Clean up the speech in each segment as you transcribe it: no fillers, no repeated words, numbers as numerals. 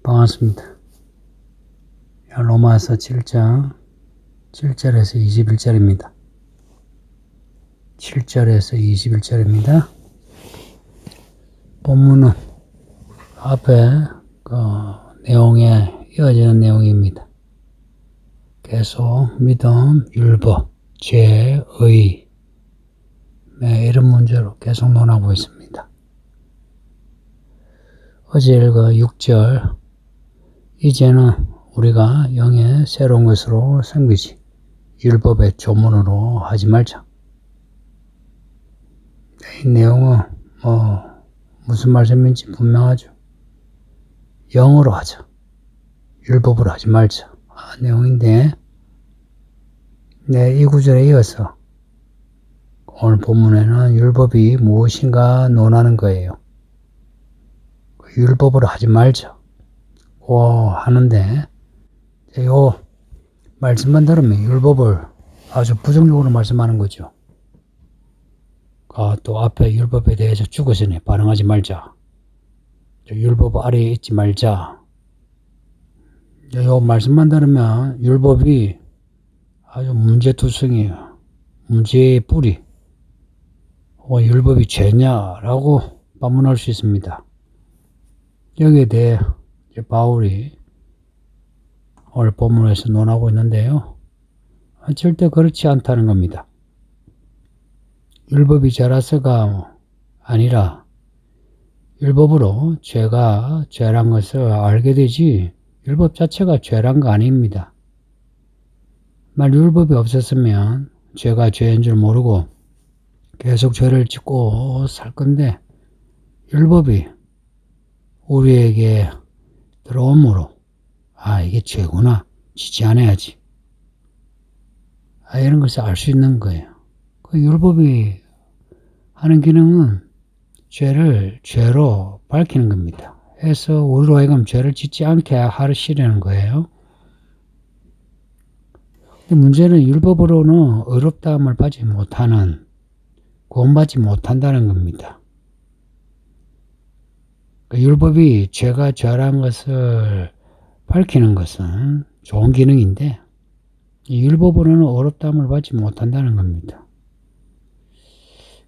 반갑습니다. 로마서 7장 7절에서 21절입니다. 7절에서 21절입니다. 본문은 앞에 내용에 이어지는 내용입니다. 계속 믿음, 율법, 죄, 의 이런 문제로 계속 논하고 있습니다. 어제 읽은 6절 이제는 우리가 영의 새로운 것으로 섬기지 율법의 조문으로 하지 말자. 이 내용은 무슨 말씀인지 분명하죠. 영으로 하자. 율법으로 하지 말자. 내용인데 이 구절에 이어서 오늘 본문에는 율법이 무엇인가 논하는 거예요. 율법으로 하지 말자. 하는데 요 말씀만 들으면 율법을 아주 부정적으로 말씀하는 거죠. 또 앞에 율법에 대해서 죽었으니 반응하지 말자. 율법 아래에 있지 말자. 요 말씀만 들으면 율법이 아주 문제투성이에요. 문제의 뿌리. 율법이 죄냐라고 반문할 수 있습니다. 여기에 대해 바울이 오늘 본문에서 논하고 있는데요. 절대 그렇지 않다는 겁니다. 율법이 죄라서가 아니라 율법으로 죄가 죄란 것을 알게 되지 율법 자체가 죄란 거 아닙니다. 만약 율법이 없었으면 죄가 죄인 줄 모르고 계속 죄를 짓고 살 건데 율법이 우리에게 들어옴으로 이게 죄구나. 지지 않아야지. 이런 것을 알 수 있는 거예요. 그 율법이 하는 기능은 죄를 죄로 밝히는 겁니다. 해서 우리로 하여금 죄를 짓지 않게 하시려는 거예요. 근데 문제는 율법으로는 의롭다함을 받지 못하는, 구원받지 못한다는 겁니다. 율법이 죄가 죄라는 것을 밝히는 것은 좋은 기능인데 율법으로는 의롭다함을 받지 못한다는 겁니다.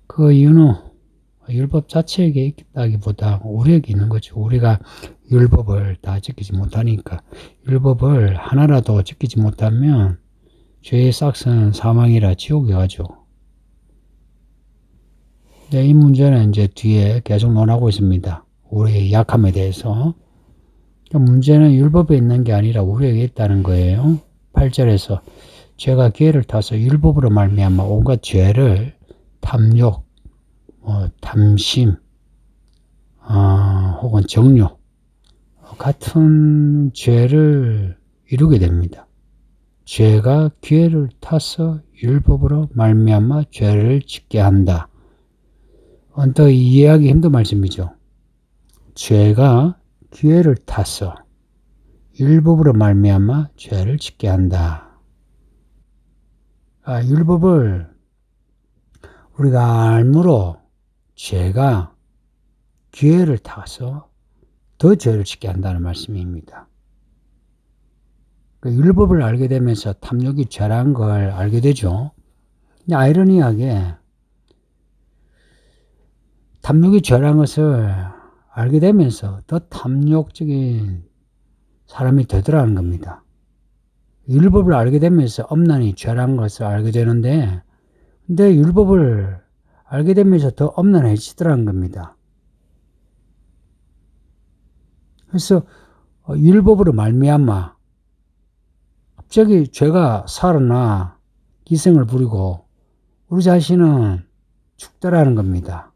그 이유는 율법 자체에게 있다기보다 우리에게 있는 거죠. 우리가 율법을 다 지키지 못하니까. 율법을 하나라도 지키지 못하면 죄의 싹은 사망이라 지옥에 가죠. 이 문제는 이제 뒤에 계속 논하고 있습니다. 우리의 약함에 대해서. 문제는 율법에 있는 게 아니라 우리에게 있다는 거예요. 8절에서 죄가 기회를 타서 율법으로 말미암아 온갖 죄를 탐욕, 탐심, 혹은 정욕 같은 죄를 이루게 됩니다. 죄가 기회를 타서 율법으로 말미암아 죄를 짓게 한다. 언뜻 이해하기 힘든 말씀이죠. 죄가 기회를 타서 율법으로 말미암아 죄를 짓게 한다. 율법을 우리가 알므로 죄가 기회를 타서 더 죄를 짓게 한다는 말씀입니다. 율법을 알게 되면서 탐욕이 죄라는 걸 알게 되죠. 근데 아이러니하게 탐욕이 죄라는 것을 알게 되면서 더 탐욕적인 사람이 되더라는 겁니다. 율법을 알게 되면서 엄란이 죄라는 것을 알게 되는데 근데 율법을 알게 되면서 더 엄란해지더라는 겁니다. 그래서 율법으로 말미암아 갑자기 죄가 살아나 기승을 부리고 우리 자신은 죽더라는 겁니다.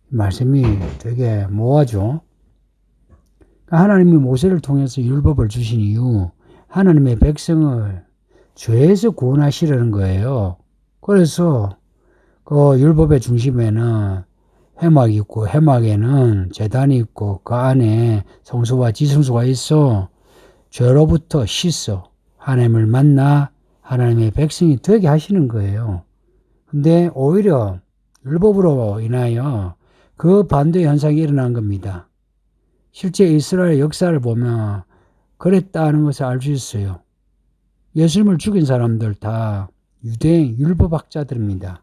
말씀이 되게 모호하죠. 하나님이 모세를 통해서 율법을 주신 이유 하나님의 백성을 죄에서 구원하시려는 거예요. 그래서 그 율법의 중심에는 회막이 있고 회막에는 제단이 있고 그 안에 성소와 지성소가 있어 죄로부터 씻어 하나님을 만나 하나님의 백성이 되게 하시는 거예요. 근데 오히려 율법으로 인하여 그 반대 현상이 일어난 겁니다. 실제 이스라엘 역사를 보면 그랬다는 것을 알 수 있어요. 예수님을 죽인 사람들 다 유대인 율법학자들입니다.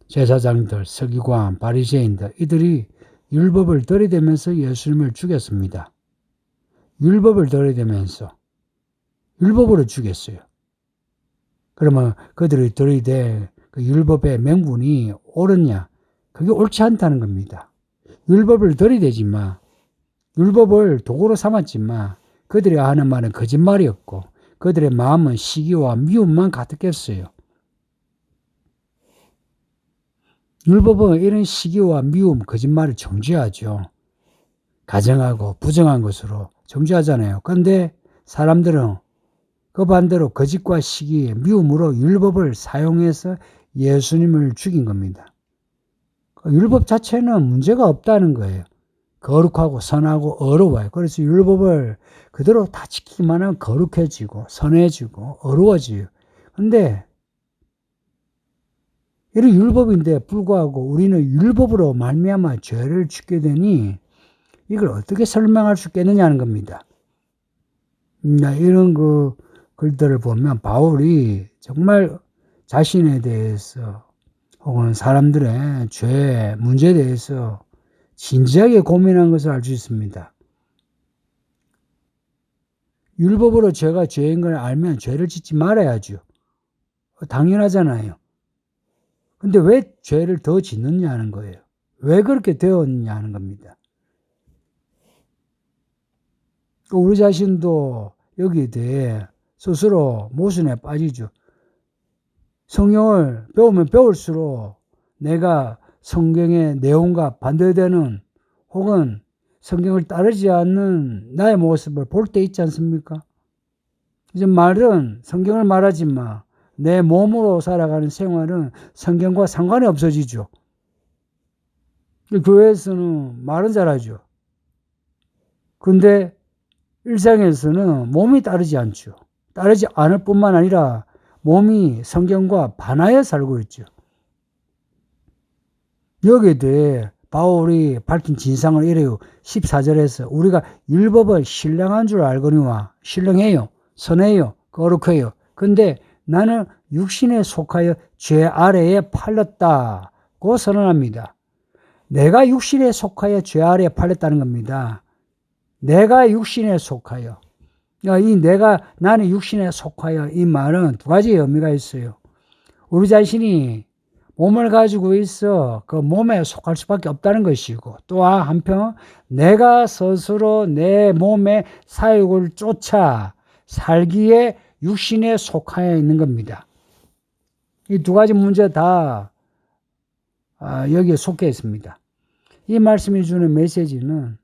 제사장들, 서기관, 바리새인들 이들이 율법을 들이대면서 예수님을 죽였습니다. 율법을 들이대면서 율법으로 죽였어요. 그러면 그들이 들이대 그 율법의 명분이 옳으냐? 그게 옳지 않다는 겁니다. 율법을 들이대지만 율법을 도구로 삼았지만 그들이 하는 말은 거짓말이었고 그들의 마음은 시기와 미움만 가득했어요. 율법은 이런 시기와 미움, 거짓말을 정죄하죠. 가정하고 부정한 것으로 정죄하잖아요. 그런데 사람들은 그 반대로 거짓과 시기, 미움으로 율법을 사용해서 예수님을 죽인 겁니다. 율법 자체는 문제가 없다는 거예요. 거룩하고 선하고 어려워요. 그래서 율법을 그대로 다 지키기만 하면 거룩해지고 선해지고 어려워져요. 근데 이런 율법인데 불구하고 우리는 율법으로 말미암아 죄를 짓게 되니 이걸 어떻게 설명할 수 있겠느냐는 겁니다. 이런 그 글들을 보면 바울이 정말 자신에 대해서 혹은 사람들의 죄, 문제에 대해서 진지하게 고민한 것을 알 수 있습니다. 율법으로 죄가 죄인 걸 알면 죄를 짓지 말아야죠. 당연하잖아요. 근데 왜 죄를 더 짓느냐 하는 거예요. 왜 그렇게 되었느냐 하는 겁니다. 우리 자신도 여기에 대해 스스로 모순에 빠지죠. 성경을 배우면 배울수록 내가 성경의 내용과 반대되는 혹은 성경을 따르지 않는 나의 모습을 볼 때 있지 않습니까? 이제 말은 성경을 말하지만 내 몸으로 살아가는 생활은 성경과 상관이 없어지죠. 교회에서는 말은 잘하죠. 근데 일상에서는 몸이 따르지 않죠. 따르지 않을 뿐만 아니라 몸이 성경과 반하여 살고 있죠. 여기에 대해 바울이 밝힌 진상을 이래요. 14절에서 우리가 율법을 신령한 줄 알거니와 신령해요. 선해요. 거룩해요. 근데 나는 육신에 속하여 죄 아래에 팔렸다고 선언합니다. 내가 육신에 속하여 죄 아래에 팔렸다는 겁니다. 내가 육신에 속하여. 나는 육신에 속하여 이 말은 두 가지 의미가 있어요. 우리 자신이 몸을 가지고 있어 그 몸에 속할 수밖에 없다는 것이고 또 한편 내가 스스로 내 몸의 사욕을 쫓아 살기에 육신에 속하여 있는 겁니다. 이 두 가지 문제 다 여기에 속해 있습니다. 이 말씀이 주는 메시지는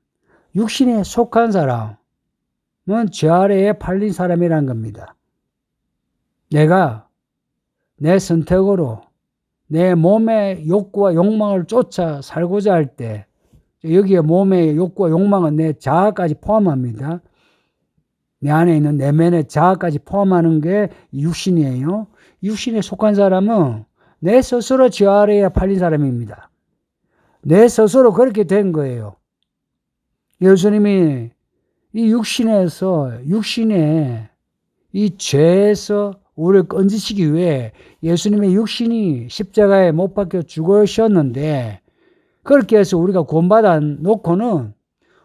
육신에 속한 사람은 죄 아래에 팔린 사람이란 겁니다. 내가 내 선택으로 내 몸의 욕구와 욕망을 쫓아 살고자 할 때 여기에 몸의 욕구와 욕망은 내 자아까지 포함합니다. 내 안에 있는 내면의 자아까지 포함하는 게 육신이에요. 육신에 속한 사람은 내 스스로 죄 아래에 팔린 사람입니다. 내 스스로 그렇게 된 거예요. 예수님이 이 육신의 이 죄에서 우리를 건지시기 위해 예수님의 육신이 십자가에 못 박혀 죽으셨는데 그렇게 해서 우리가 구원받아 놓고는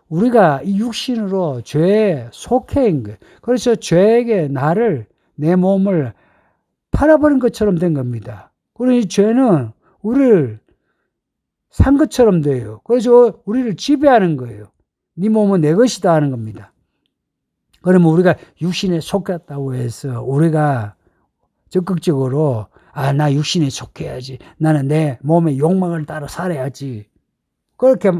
우리가 이 육신으로 죄에 속해 있는 거예요. 그래서 죄에게 내 몸을 팔아버린 것처럼 된 겁니다. 그러니 이 죄는 우리를 산 것처럼 돼요. 그래서 우리를 지배하는 거예요. 네 몸은 내 것이다 하는 겁니다. 그러면 우리가 육신에 속했다고 해서 우리가 적극적으로 나 육신에 속해야지. 나는 내 몸의 욕망을 따라 살아야지. 그렇게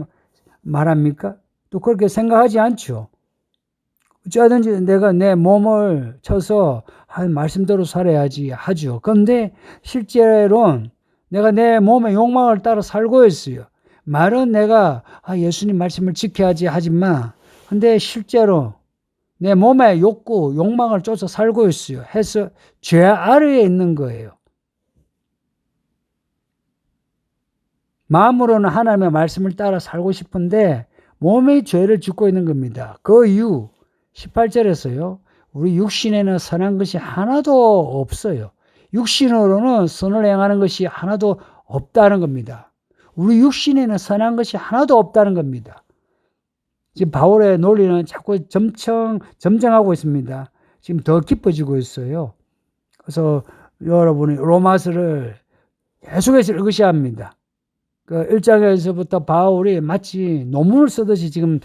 말합니까? 또 그렇게 생각하지 않죠. 어쩌든지 내가 내 몸을 쳐서 말씀대로 살아야지 하죠. 그런데 실제로는 내가 내 몸의 욕망을 따라 살고 있어요. 말은 내가 예수님 말씀을 지켜야지 하지만 근데 실제로 내 몸의 욕구, 욕망을 쫓아 살고 있어요. 해서 죄 아래에 있는 거예요. 마음으로는 하나님의 말씀을 따라 살고 싶은데 몸의 죄를 짓고 있는 겁니다. 그 이유 18절에서요. 우리 육신에는 선한 것이 하나도 없어요. 육신으로는 선을 행하는 것이 하나도 없다는 겁니다. 우리 육신에는 선한 것이 하나도 없다는 겁니다. 지금 바울의 논리는 자꾸 점증하고 있습니다. 지금 더 깊어지고 있어요. 그래서 여러분이 로마서를 계속해서 읽으셔야 합니다. 그 1장에서부터 바울이 마치 논문을 쓰듯이 지금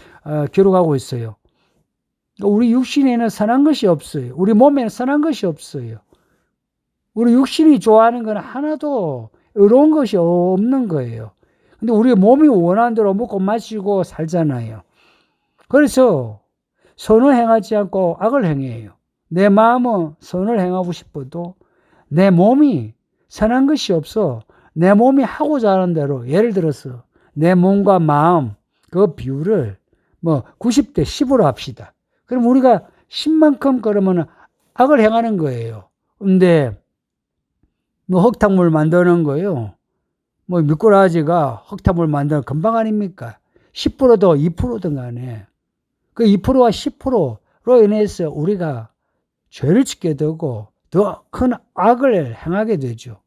기록하고 있어요. 우리 육신에는 선한 것이 없어요. 우리 몸에는 선한 것이 없어요. 우리 육신이 좋아하는 건 하나도 의로운 것이 없는 거예요. 근데 우리 몸이 원하는 대로 먹고 마시고 살잖아요. 그래서 선을 행하지 않고 악을 행해요. 내 마음은 선을 행하고 싶어도 내 몸이 선한 것이 없어 내 몸이 하고자 하는 대로, 예를 들어서 내 몸과 마음 그 비율을 뭐 90대 10으로 합시다. 그럼 우리가 10만큼 그러면 악을 행하는 거예요. 근데 뭐 흙탕물 만드는 거예요. 뭐 미꾸라지가 흙탕물 만드는 금방 아닙니까? 10%도 2%든 간에 그 2%와 10%로 인해서 우리가 죄를 짓게 되고 더 큰 악을 행하게 되죠.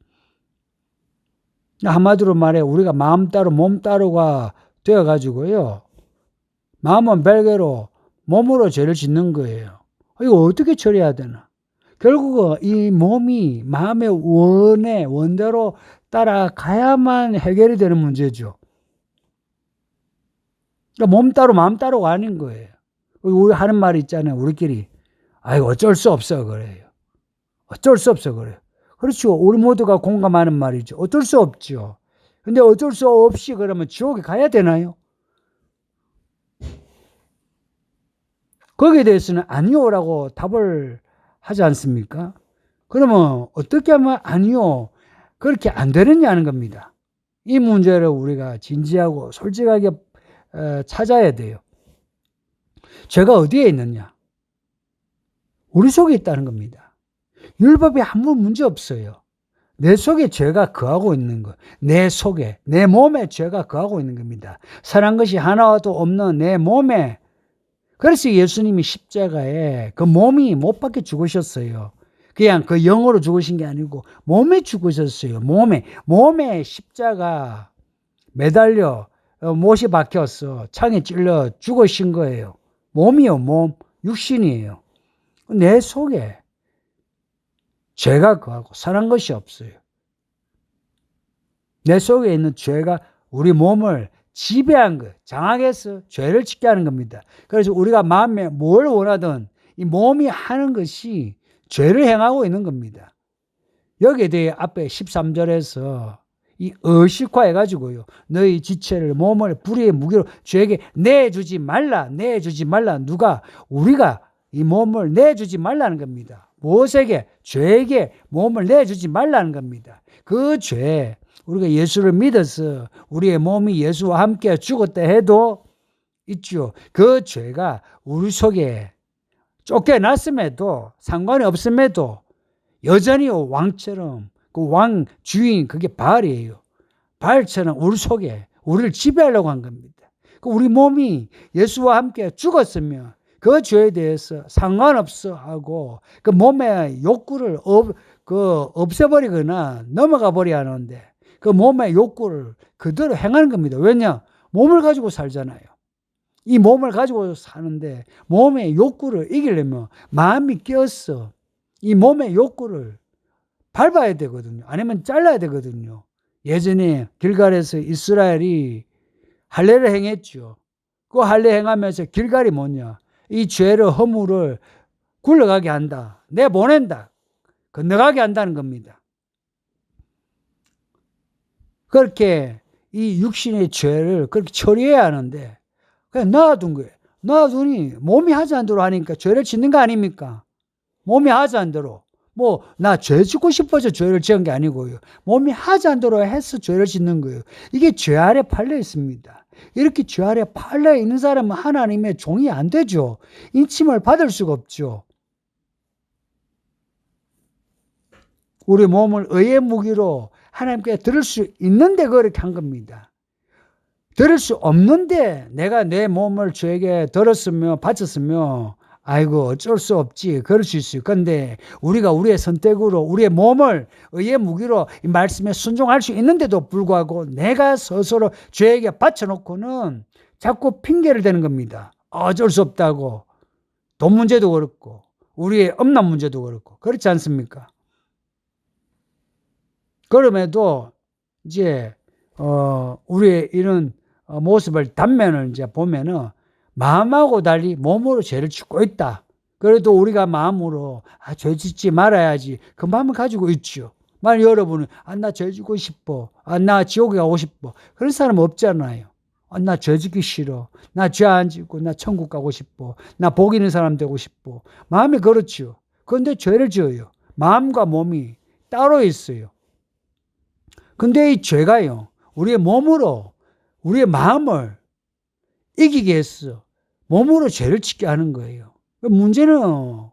한마디로 말해 우리가 마음 따로 몸 따로가 되어가지고요. 마음은 별개로 몸으로 죄를 짓는 거예요. 이거 어떻게 처리해야 되나? 결국은 이 몸이 마음의 원대로 따라가야만 해결이 되는 문제죠. 그러니까 몸 따로 마음 따로가 아닌 거예요. 우리 하는 말이 있잖아요. 우리끼리. 아이고 어쩔 수 없어 그래요. 어쩔 수 없어 그래요. 그렇죠. 우리 모두가 공감하는 말이죠. 어쩔 수 없죠. 근데 어쩔 수 없이 그러면 지옥에 가야 되나요? 거기에 대해서는 아니요라고 답을 하지 않습니까? 그러면 어떻게 하면 아니요 그렇게 안 되느냐는 겁니다. 이 문제를 우리가 진지하고 솔직하게 찾아야 돼요. 죄가 어디에 있느냐? 우리 속에 있다는 겁니다. 율법에 아무 문제 없어요. 내 속에 죄가 거하고 있는 거. 내 속에, 내 몸에 죄가 거하고 있는 겁니다. 선한 것이 하나도 없는 내 몸에. 그래서 예수님이 십자가에 그 몸이 못 박혀 죽으셨어요. 그냥 그 영으로 죽으신 게 아니고 몸에 죽으셨어요. 몸에 십자가 매달려 못이 박혔어. 창에 찔러 죽으신 거예요. 몸이요, 몸. 육신이에요. 내 속에 죄가 거하고 선한 것이 없어요. 내 속에 있는 죄가 우리 몸을 지배한 거예요. 장악해서 죄를 짓게 하는 겁니다. 그래서 우리가 마음에 뭘 원하든 이 몸이 하는 것이 죄를 행하고 있는 겁니다. 여기에 대해 앞에 13절에서 이 의식화해가지고요. 너희 지체를 몸을 불의의 무기로 죄에게 내주지 말라. 누가? 우리가 이 몸을 내주지 말라는 겁니다. 무엇에게? 죄에게 몸을 내주지 말라는 겁니다. 그 죄, 우리가 예수를 믿어서 우리의 몸이 예수와 함께 죽었다 해도 있죠. 그 죄가 우리 속에 쫓겨났음에도 상관이 없음에도 여전히 왕처럼 그 왕 주인 그게 바알이에요. 바알처럼 우리 속에 우리를 지배하려고 한 겁니다. 우리 몸이 예수와 함께 죽었으면 그 죄에 대해서 상관없어 하고 그 몸의 욕구를 없애버리거나 넘어가 버려야 하는데 그 몸의 욕구를 그대로 행하는 겁니다. 왜냐? 몸을 가지고 살잖아요. 이 몸을 가지고 사는데 몸의 욕구를 이기려면 마음이 깨었어. 이 몸의 욕구를 밟아야 되거든요. 아니면 잘라야 되거든요. 예전에 길갈에서 이스라엘이 할례를 행했죠. 그 할례 행하면서 길갈이 뭐냐? 이 죄를 허물을 굴러가게 한다. 내보낸다. 건너가게 한다는 겁니다. 그렇게 이 육신의 죄를 그렇게 처리해야 하는데 그냥 놔둔 거예요. 놔두니 몸이 하지 않도록 하니까 죄를 짓는 거 아닙니까? 몸이 하지 않도록. 뭐 나 죄 짓고 싶어서 죄를 지은 게 아니고요. 몸이 하지 않도록 해서 죄를 짓는 거예요. 이게 죄 아래 팔려 있습니다. 이렇게 죄 아래 팔려 있는 사람은 하나님의 종이 안 되죠. 인침을 받을 수가 없죠. 우리 몸을 의의 무기로 하나님께 드릴 수 있는데 그렇게 한 겁니다. 들을 수 없는데 내가 내 몸을 주에게 들었으며 바쳤으며 아이고 어쩔 수 없지 그럴 수 있어요. 그런데 우리가 우리의 선택으로 우리의 몸을 의의 무기로 이 말씀에 순종할 수 있는데도 불구하고 내가 스스로 죄에게 바쳐놓고는 자꾸 핑계를 대는 겁니다. 어쩔 수 없다고. 돈 문제도 그렇고 우리의 음란 문제도 그렇고 그렇지 않습니까? 그럼에도 이제 우리의 이런 모습을 단면을 이제 보면은 마음하고 달리 몸으로 죄를 짓고 있다. 그래도 우리가 마음으로 죄 짓지 말아야지 그 마음을 가지고 있죠. 만약 여러분은 나 죄 짓고 싶어. 나 지옥에 가고 싶어. 그런 사람 없잖아요. 나 죄 짓기 싫어. 나 죄 안 짓고 나 천국 가고 싶어. 나 복 있는 사람 되고 싶어. 마음이 그렇죠. 그런데 죄를 지어요. 마음과 몸이 따로 있어요. 근데 이 죄가요. 우리의 몸으로 우리의 마음을 이기게 했어. 몸으로 죄를 짓게 하는 거예요. 문제는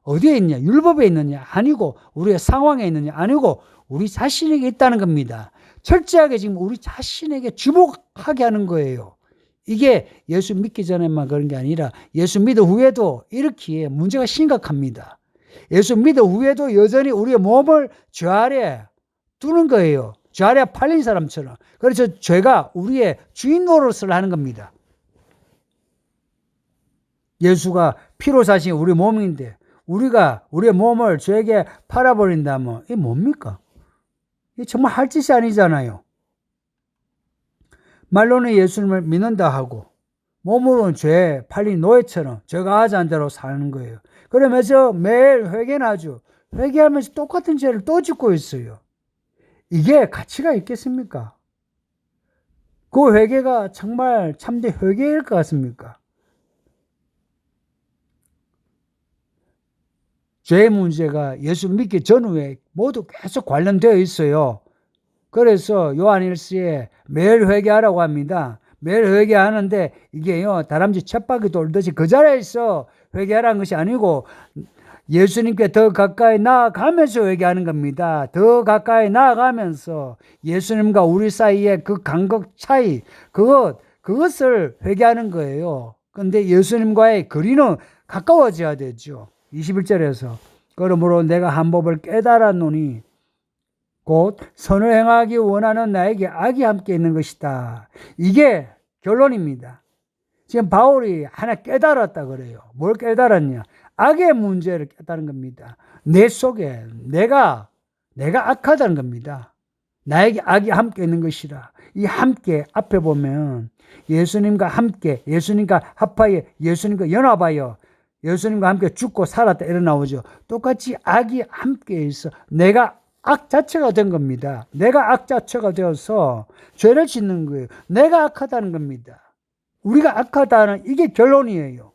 어디에 있냐? 율법에 있느냐? 아니고 우리의 상황에 있느냐? 아니고 우리 자신에게 있다는 겁니다. 철저하게 지금 우리 자신에게 주목하게 하는 거예요. 이게 예수 믿기 전에만 그런 게 아니라 예수 믿은 후에도 이렇게 문제가 심각합니다. 예수 믿은 후에도 여전히 우리의 몸을 죄 아래 두는 거예요. 죄 아래 팔린 사람처럼. 그래서 죄가 우리의 주인 노릇을 하는 겁니다. 예수가 피로 사신 우리 몸인데 우리가 우리의 몸을 죄에게 팔아버린다면 이게 뭡니까? 이게 정말 할 짓이 아니잖아요. 말로는 예수님을 믿는다 하고 몸으로는 죄에 팔린 노예처럼 죄가 하자는 대로 사는 거예요. 그러면서 매일 회개는 하죠. 회개하면서 똑같은 죄를 또 짓고 있어요. 이게 가치가 있겠습니까? 그 회개가 정말 참된 회개일 것 같습니까? 죄의 문제가 예수 믿기 전후에 모두 계속 관련되어 있어요. 그래서 요한일서에 매일 회개하라고 합니다. 매일 회개하는데 이게요, 다람쥐 쳇바퀴 돌듯이 그 자리에서 회개하라는 것이 아니고 예수님께 더 가까이 나아가면서 회개하는 겁니다. 더 가까이 나아가면서 예수님과 우리 사이의 그 간극 차이, 그것을 회개하는 거예요. 근데 예수님과의 거리는 가까워져야 되죠. 21절에서 그러므로 내가 한 법을 깨달았노니 곧 선을 행하기 원하는 나에게 악이 함께 있는 것이다. 이게 결론입니다. 지금 바울이 하나 깨달았다 그래요. 뭘 깨달았냐? 악의 문제를 깨달은 겁니다. 내 속에 내가 악하다는 겁니다. 나에게 악이 함께 있는 것이라. 이 함께 앞에 보면 예수님과 함께, 예수님과 합하여, 예수님과 연합하여 예수님과 함께 죽고 살았다 이런 나오죠. 똑같이 악이 함께 있어. 내가 악 자체가 된 겁니다. 내가 악 자체가 되어서 죄를 짓는 거예요. 내가 악하다는 겁니다. 우리가 악하다는 이게 결론이에요.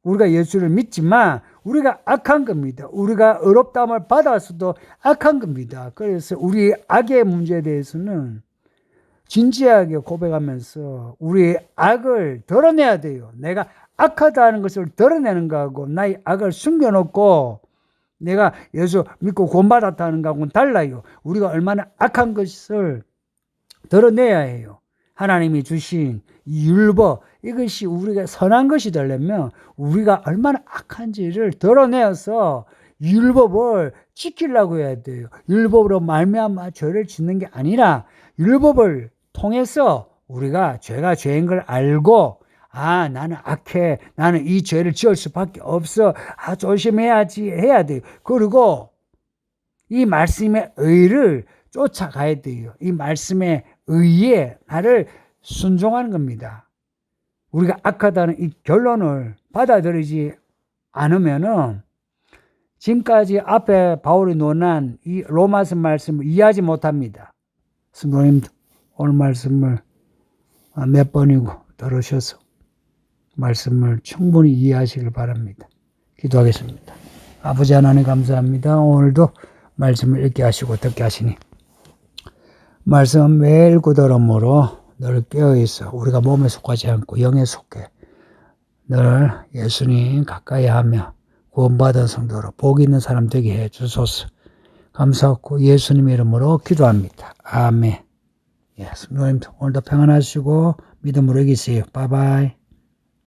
우리가 예수를 믿지만 우리가 악한 겁니다. 우리가 의롭다함을 받았어도 악한 겁니다. 그래서 우리 악의 문제에 대해서는 진지하게 고백하면서 우리의 악을 드러내야 돼요. 내가 악하다는 것을 드러내는 거하고 나의 악을 숨겨놓고 내가 예수 믿고 구원받았다는 거하고는 달라요. 우리가 얼마나 악한 것을 드러내야 해요. 하나님이 주신 이 율법, 이것이 우리가 선한 것이 되려면 우리가 얼마나 악한지를 드러내어서 율법을 지키려고 해야 돼요. 율법으로 말미암아 죄를 짓는 게 아니라 율법을 통해서 우리가 죄가 죄인 걸 알고 나는 악해. 나는 이 죄를 지을 수밖에 없어. 조심해야지 해야 돼요. 그리고 이 말씀의 의를 쫓아가야 돼요. 이 말씀의 의에 나를 순종하는 겁니다. 우리가 악하다는 이 결론을 받아들이지 않으면은 지금까지 앞에 바울이 논한 이 로마서 말씀을 이해하지 못합니다. 성도님 오늘 말씀을 몇 번이고 들으셔서 말씀을 충분히 이해하시길 바랍니다. 기도하겠습니다. 아버지 하나님 감사합니다. 오늘도 말씀을 읽게 하시고 듣게 하시니 말씀 매일 구들음으로 늘 깨어있어 우리가 몸에 속하지 않고 영에 속해 늘 예수님 가까이 하며 구원받은 성도로 복 있는 사람 되게 해 주소서. 감사하고 예수님 이름으로 기도합니다. 아멘. 예, 성도님 오늘도 평안하시고 믿음으로 이기세요. 바이바이.